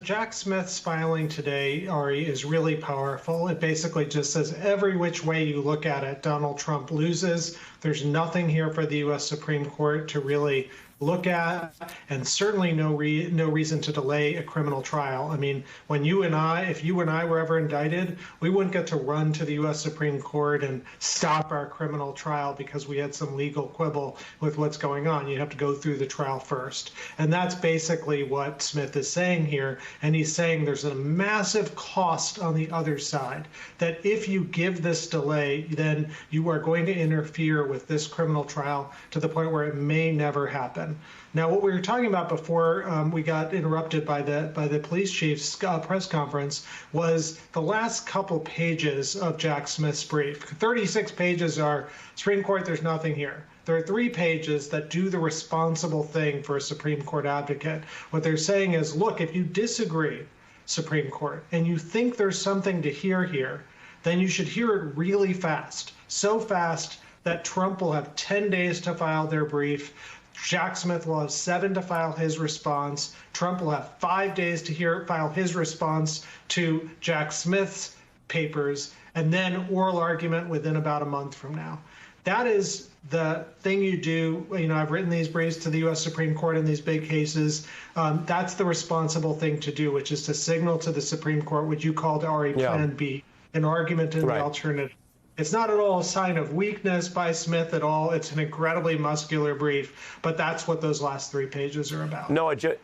Jack Smith's filing today, Ari, is really powerful. It basically just says every which way you look at it, Donald Trump loses. There's nothing here for the U.S. Supreme Court to really look at, and certainly no reason to delay a criminal trial. I mean, if you and I were ever indicted, we wouldn't get to run to the U.S. Supreme Court and stop our criminal trial because we had some legal quibble with what's going on. You have to go through the trial first. And that's basically what Smith is saying here. And he's saying there's a massive cost on the other side, that if you give this delay, then you are going to interfere with this criminal trial to the point where it may never happen. Now, what we were talking about before we got interrupted by the police chief's press conference was the last couple pages of Jack Smith's brief. 36 pages are Supreme Court, there's nothing here. There are 3 pages that do the responsible thing for a Supreme Court advocate. What they're saying is, look, if you disagree, Supreme Court, and you think there's something to hear here, then you should hear it really fast. So fast that Trump will have 10 days to file their brief. Jack Smith will have 7 to file his response. Trump will have 5 days to file his response to Jack Smith's papers, and then oral argument within about a month from now. That is the thing you do. You know, I've written these briefs to the U.S. Supreme Court in these big cases. That's the responsible thing to do, which is to signal to the Supreme Court what you called Ari Plan B, an argument in the alternative. It's not at all a sign of weakness by Smith at all. It's an incredibly muscular brief, but that's what those last 3 pages are about. No, it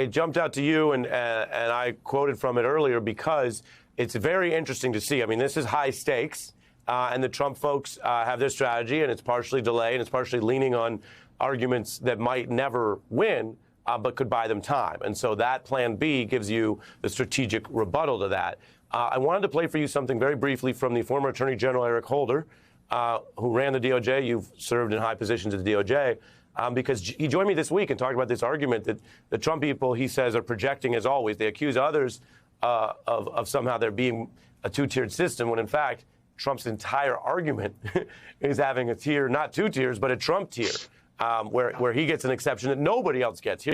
jumped out to you, and I quoted from it earlier because it's very interesting to see. I mean, this is high stakes, and the Trump folks have their strategy, and it's partially delay, and it's partially leaning on arguments that might never win, but could buy them time. And so that Plan B gives you the strategic rebuttal to that. I wanted to play for you something very briefly from the former Attorney General Eric Holder, who ran the DOJ. You've served in high positions at the DOJ, because he joined me this week and talked about this argument that the Trump people, he says, are projecting as always. They accuse others of somehow there being a 2-tiered system, when in fact Trump's entire argument is having a tier, not 2 tiers, but a Trump tier, where he gets an exception that nobody else gets.